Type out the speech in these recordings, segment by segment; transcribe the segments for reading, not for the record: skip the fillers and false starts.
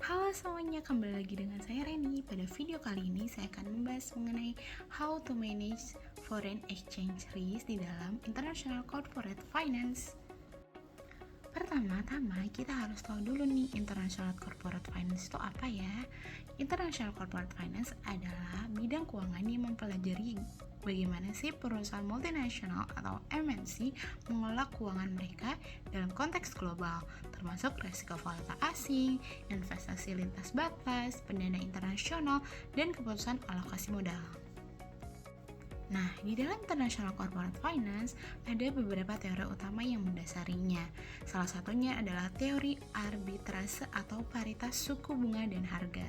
Halo semuanya, kembali lagi dengan saya Reni. Pada video kali ini saya akan membahas mengenai how to manage foreign exchange risk di dalam international corporate finance. Pertama-tama kita harus tahu dulu nih international corporate finance itu apa ya. International corporate finance adalah bidang keuangan yang mempelajari bagaimana sih perusahaan multinasional atau MNC mengelola keuangan mereka dalam konteks global, termasuk resiko valuta asing, investasi lintas batas, pendana internasional, dan keputusan alokasi modal. Nah, di dalam International Corporate Finance ada beberapa teori utama yang mendasarinya. Salah satunya adalah teori arbitrase atau paritas suku bunga dan harga.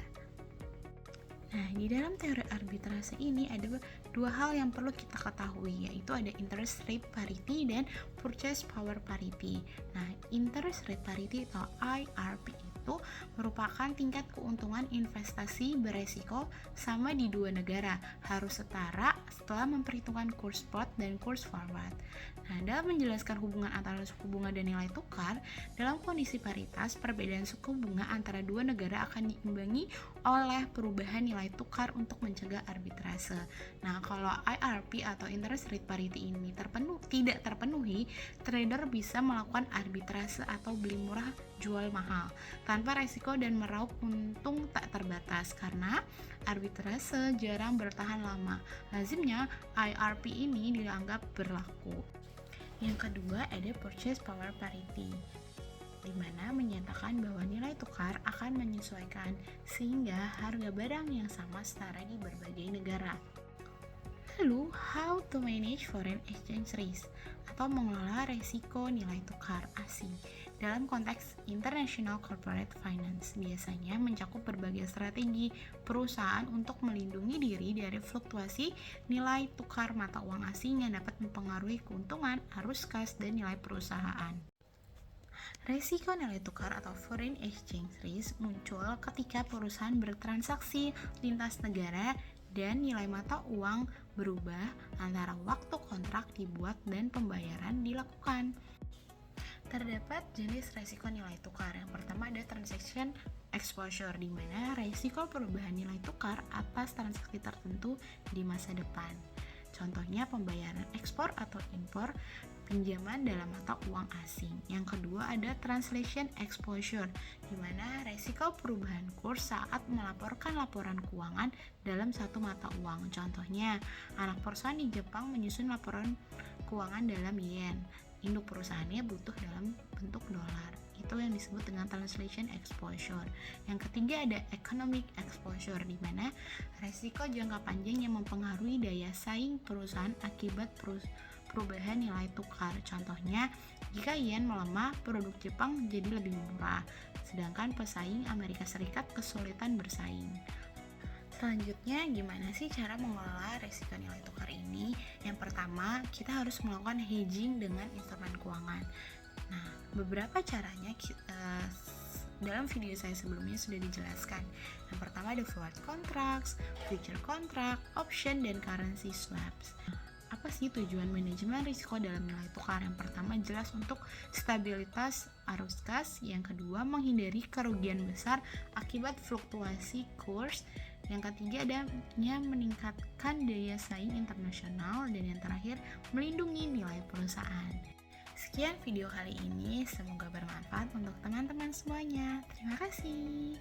Nah, di dalam teori arbitrase ini ada dua hal yang perlu kita ketahui, yaitu ada interest rate parity dan purchase power parity. Nah, interest rate parity atau IRP itu merupakan tingkat keuntungan investasi beresiko sama di dua negara, harus setara setelah memperhitungkan kurs spot dan kurs forward. Nah, dalam menjelaskan hubungan antara suku bunga dan nilai tukar, dalam kondisi paritas, perbedaan suku bunga antara dua negara akan diimbangi oleh perubahan nilai tukar untuk mencegah arbitrase. Nah, kalau IRP atau interest rate parity ini tidak terpenuhi, trader bisa melakukan arbitrase atau beli murah jual mahal tanpa resiko dan meraup untung tak terbatas karena arbitrase jarang bertahan lama. Lazimnya IRP ini dianggap berlaku. Yang kedua ada purchase power parity, di mana menyatakan bahwa nilai tukar akan menyesuaikan sehingga harga barang yang sama setara di berbagai negara. Lalu, how to manage foreign exchange risk atau mengelola resiko nilai tukar asing dalam konteks international corporate finance biasanya mencakup berbagai strategi perusahaan untuk melindungi diri dari fluktuasi nilai tukar mata uang asing yang dapat mempengaruhi keuntungan, arus kas, dan nilai perusahaan. Resiko nilai tukar atau foreign exchange risk muncul ketika perusahaan bertransaksi lintas negara dan nilai mata uang berubah antara waktu kontrak dibuat dan pembayaran dilakukan. Terdapat jenis resiko nilai tukar. Yang pertama ada transaction exposure, di mana resiko perubahan nilai tukar atas transaksi tertentu di masa depan. Contohnya pembayaran ekspor atau impor, pinjaman dalam mata uang asing. Yang kedua ada translation exposure, di mana resiko perubahan kurs saat melaporkan laporan keuangan dalam satu mata uang. Contohnya, anak perusahaan di Jepang menyusun laporan keuangan dalam yen. Induk perusahaannya butuh dalam bentuk dolar. Itu yang disebut dengan translation exposure. Yang ketiga ada economic exposure, di mana resiko jangka panjang yang mempengaruhi daya saing perusahaan akibat perubahan nilai tukar. Contohnya, jika yen melemah, produk Jepang jadi lebih murah, sedangkan pesaing Amerika Serikat kesulitan bersaing. Selanjutnya, gimana sih cara mengelola resiko nilai tukar ini? Yang pertama, kita harus melakukan hedging dengan instrumen keuangan. Nah, beberapa caranya dalam video saya sebelumnya sudah dijelaskan. Yang pertama ada forward contracts, future contract, option, dan currency swaps. Apa sih tujuan manajemen risiko dalam nilai tukar? Yang pertama jelas untuk stabilitas arus kas, yang kedua menghindari kerugian besar akibat fluktuasi kurs, yang ketiga adanya meningkatkan daya saing internasional, dan yang terakhir melindungi nilai perusahaan. Sekian video kali ini, semoga bermanfaat untuk teman-teman semuanya. Terima kasih.